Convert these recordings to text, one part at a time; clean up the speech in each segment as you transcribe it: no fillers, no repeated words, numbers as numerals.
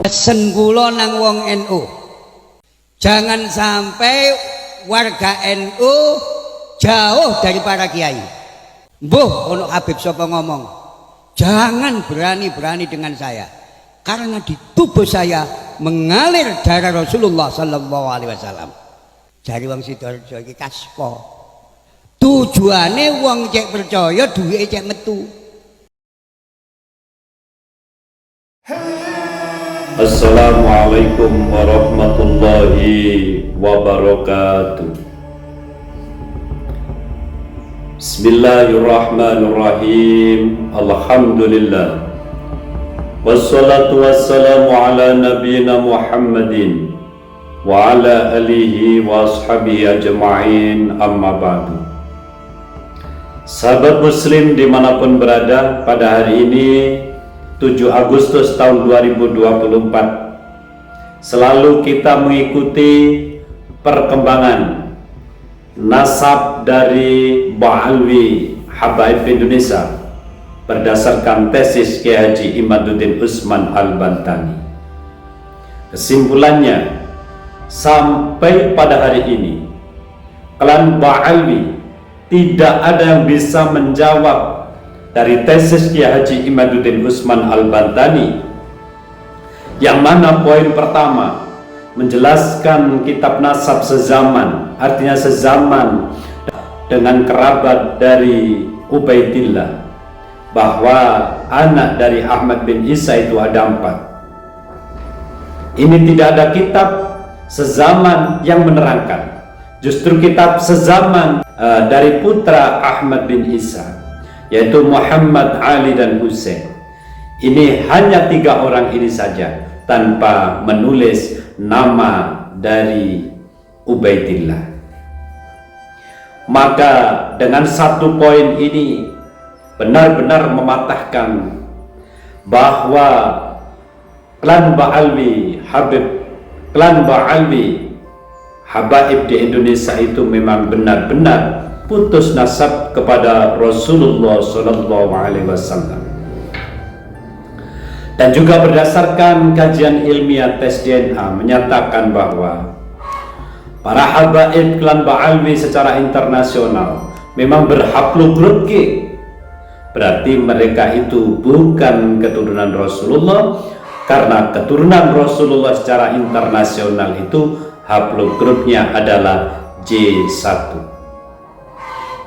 Pesen kula nang wong NU, jangan sampai warga NU jauh dari para kiai. Mbuh ono Habib sapa ngomong, jangan berani-berani dengan saya, karena di tubuh saya mengalir darah Rasulullah sallallahu alaihi wasallam. Jari wong Sidoarjo iki kaspo. Tujuane wong cek percaya duwike cek metu. Assalamualaikum warahmatullahi wabarakatuh. Bismillahirrahmanirrahim. Alhamdulillah. Wassalatu wassalamu ala nabiyyina Muhammadin wa ala alihi wa ashabihi ajma'in, amma ba'du. Sahabat muslim dimanapun berada, pada hari ini 7 Agustus tahun 2024 selalu kita mengikuti perkembangan nasab dari Ba'alwi Habaib Indonesia berdasarkan tesis Kiai Haji Imaduddin Usman Al-Bantani. Kesimpulannya, sampai pada hari ini klan Ba'alwi tidak ada yang bisa menjawab dari tesis Kiai Haji Imaduddin Usman Al-Bantani, yang mana poin pertama menjelaskan kitab nasab sezaman, artinya sezaman dengan kerabat dari Ubaidillah, bahwa anak dari Ahmad bin Isa itu ada 4. Ini tidak ada kitab sezaman yang menerangkan. Justru kitab sezaman dari putra Ahmad bin Isa, yaitu Muhammad, Ali, dan Husain. Ini hanya 3 orang ini saja tanpa menulis nama dari Ubaidillah. Maka dengan satu poin ini benar-benar mematahkan bahwa klan Ba'alwi Habaib di Indonesia itu memang benar-benar putus nasab kepada Rasulullah Sallallahu Alaihi Wasallam. Dan juga berdasarkan kajian ilmiah tes DNA menyatakan bahwa para habaib klan Ba'alwi secara internasional memang berhaplogrup G. Berarti mereka itu bukan keturunan Rasulullah, karena keturunan Rasulullah secara internasional itu haplogrupnya adalah J1.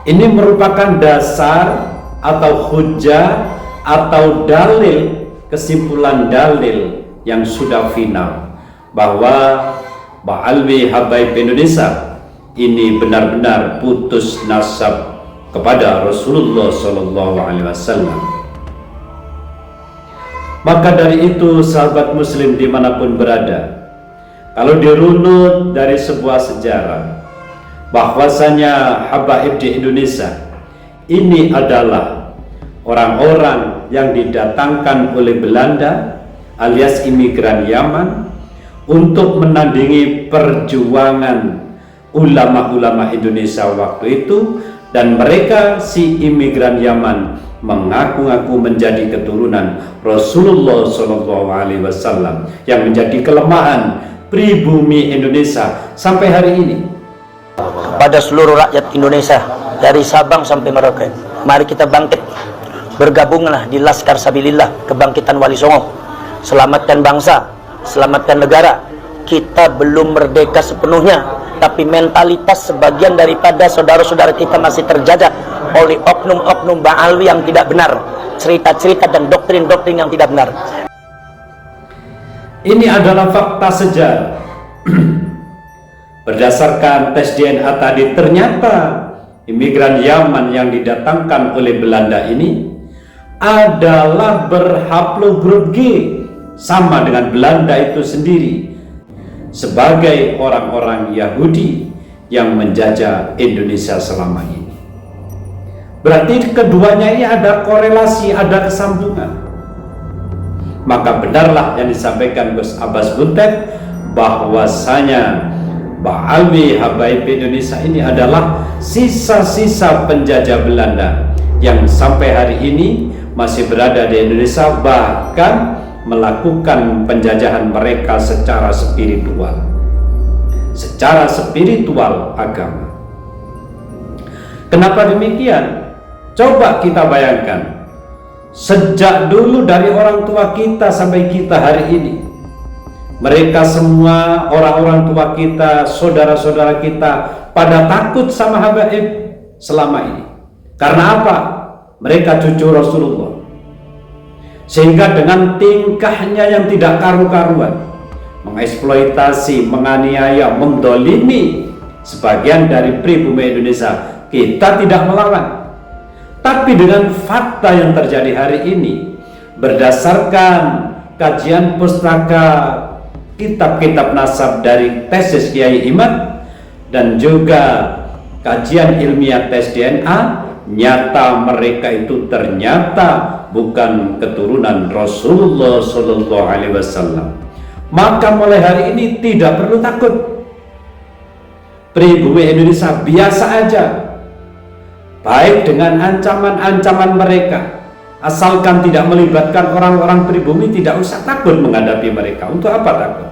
Ini merupakan dasar atau hujjah atau dalil, kesimpulan dalil yang sudah final bahwa Ba'alwi Habaib Indonesia ini benar-benar putus nasab kepada Rasulullah Sallallahu Alaihi Wasallam. Maka dari itu, sahabat muslim dimanapun berada, kalau dirunut dari sebuah sejarah bahwasanya habaib di Indonesia ini adalah orang-orang yang didatangkan oleh Belanda alias imigran Yaman untuk menandingi perjuangan ulama-ulama Indonesia waktu itu, dan mereka si imigran Yaman mengaku-ngaku menjadi keturunan Rasulullah Shallallahu Alaihi Wasallam yang menjadi kelemahan pribumi Indonesia sampai hari ini. Pada seluruh rakyat Indonesia dari Sabang sampai Merauke, mari kita bangkit, bergabunglah di Laskar Sabilillah Kebangkitan Wali Songo. Selamatkan bangsa, selamatkan negara. Kita belum merdeka sepenuhnya, tapi mentalitas sebagian daripada saudara-saudara kita masih terjajah oleh oknum-oknum Ba'alwi yang tidak benar, cerita-cerita dan doktrin-doktrin yang tidak benar. Ini adalah fakta sejarah. Berdasarkan tes DNA tadi, ternyata imigran Yaman yang didatangkan oleh Belanda ini adalah berhaplogrup G, sama dengan Belanda itu sendiri, sebagai orang-orang Yahudi yang menjajah Indonesia selama ini. Berarti keduanya ini ada korelasi, ada kesambungan. Maka benarlah yang disampaikan Gus Abbas Buntet bahwasanya Ba'alwi Habaib Indonesia ini adalah sisa-sisa penjajah Belanda yang sampai hari ini masih berada di Indonesia, bahkan melakukan penjajahan mereka secara spiritual agama. Kenapa demikian? Coba kita bayangkan, sejak dulu dari orang tua kita sampai kita hari ini, mereka semua orang-orang tua kita, saudara-saudara kita pada takut sama habaib selama ini. Karena apa? Mereka cucu Rasulullah. Sehingga dengan tingkahnya yang tidak karu-karuan, mengeksploitasi, menganiaya, mendolimi sebagian dari pribumi Indonesia, kita tidak melawan. Tapi dengan fakta yang terjadi hari ini, berdasarkan kajian pustaka kitab-kitab nasab dari tesis Kiai Imad dan juga kajian ilmiah tes DNA, nyata mereka itu ternyata bukan keturunan Rasulullah Sallallahu Alaihi Wasallam. Maka mulai hari ini tidak perlu takut. Pribumi Indonesia biasa aja, baik dengan ancaman-ancaman mereka, asalkan tidak melibatkan orang-orang pribumi, tidak usah takut menghadapi mereka. Untuk apa takut?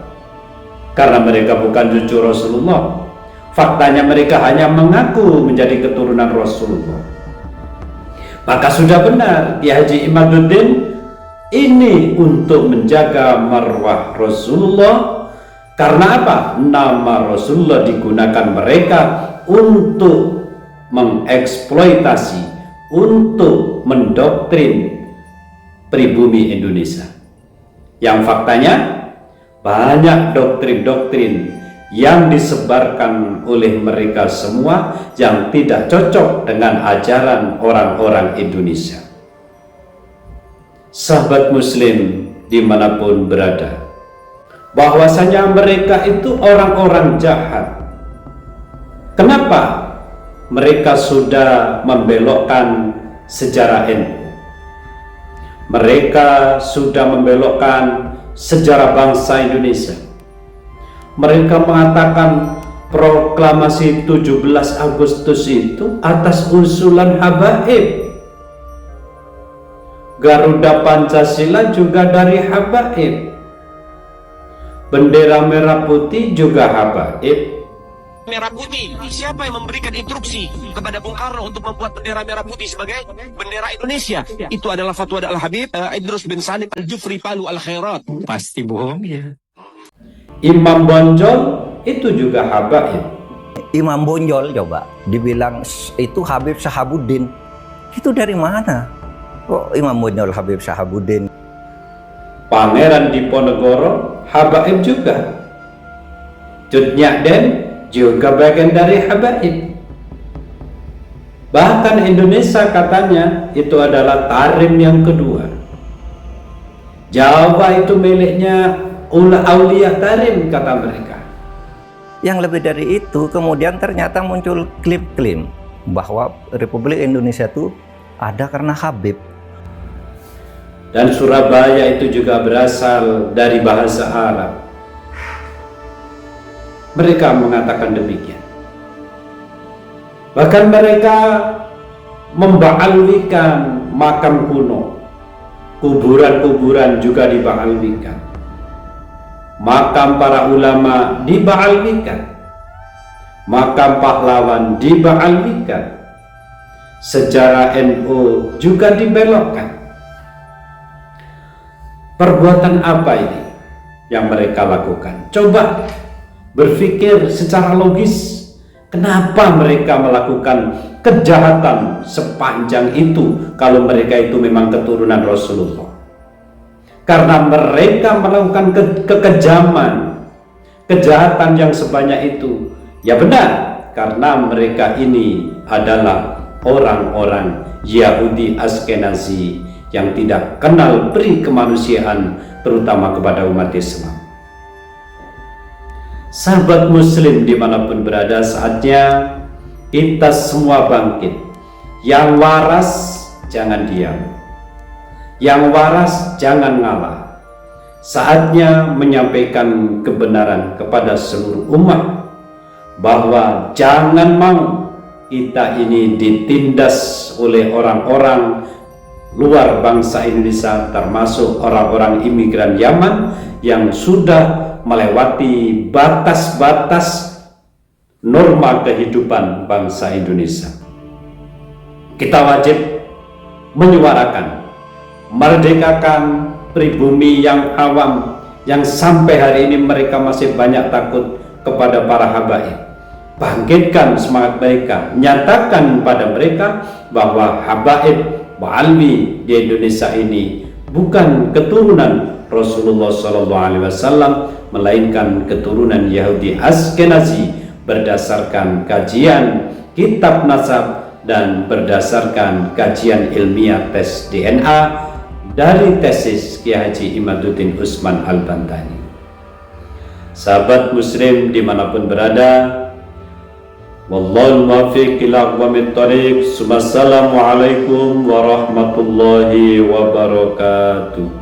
Karena mereka bukan cucu Rasulullah. Faktanya mereka hanya mengaku menjadi keturunan Rasulullah. Maka sudah benar Kiai Haji Imaduddin ini untuk menjaga marwah Rasulullah. Karena apa? Nama Rasulullah digunakan mereka untuk mengeksploitasi, untuk mendoktrin pribumi Indonesia. Yang faktanya banyak doktrin-doktrin yang disebarkan oleh mereka semua yang tidak cocok dengan ajaran orang-orang Indonesia. Sahabat muslim dimanapun berada, bahwasanya mereka itu orang-orang jahat. Kenapa? Mereka sudah membelokkan sejarah NU. Mereka sudah membelokkan sejarah bangsa Indonesia. Mereka mengatakan proklamasi 17 Agustus itu atas usulan habaib. Garuda Pancasila juga dari habaib. Bendera merah putih juga habaib. Merah putih, siapa yang memberikan instruksi kepada Bung Karno untuk membuat bendera merah putih sebagai bendera Indonesia? Itu adalah fatwa Al-Habib Idrus bin Salim Al-Jufri Palu Al-Khairat. Pasti bohong ya. Imam Bonjol itu juga habaib. Imam Bonjol coba dibilang itu Habib Syahabuddin. Itu dari mana? Kok Imam Bonjol Habib Syahabuddin? Pangeran Diponegoro habaib juga. Cut Nyakden juga bagian dari habaib. Bahkan Indonesia katanya itu adalah tarim yang kedua. Jawa itu miliknya aulia tarim, kata mereka. Yang lebih dari itu, kemudian ternyata muncul klaim-klaim bahwa Republik Indonesia itu ada karena Habib. Dan Surabaya itu juga berasal dari bahasa Arab. Mereka mengatakan demikian. Bahkan mereka membaalwikan makam kuno. Kuburan-kuburan juga dibaalwikan. Makam para ulama dibaalwikan. Makam pahlawan dibaalwikan. Sejarah NU juga dibelokkan. Perbuatan apa ini yang mereka lakukan? Coba berpikir secara logis, kenapa mereka melakukan kejahatan sepanjang itu kalau mereka itu memang keturunan Rasulullah? Karena mereka melakukan kekejaman, kejahatan yang sebanyak itu, ya benar, karena mereka ini adalah orang-orang Yahudi Askenazi yang tidak kenal peri kemanusiaan, terutama kepada umat Islam. Sahabat muslim dimanapun berada, saatnya kita semua bangkit. Yang waras jangan diam, yang waras jangan ngalah. Saatnya menyampaikan kebenaran kepada seluruh umat, bahwa jangan mau kita ini ditindas oleh orang-orang luar bangsa Indonesia, termasuk orang-orang imigran Yaman yang sudah melewati batas-batas norma kehidupan bangsa Indonesia. Kita wajib menyuarakan, merdekakan pribumi yang awam, yang sampai hari ini mereka masih banyak takut kepada para habaib. Bangkitkan semangat mereka, nyatakan pada mereka bahwa habaib Alwi di Indonesia ini bukan keturunan Rasulullah SAW, melainkan keturunan Yahudi Askenazi berdasarkan kajian kitab nasab dan berdasarkan kajian ilmiah tes DNA dari tesis Kiai Haji Imaduddin Usman Al-Bantani. Sahabat muslim dimanapun berada, wallahul muwaffiq ila aqwamit thoriq. Wassalamualaikum warahmatullahi wabarakatuh.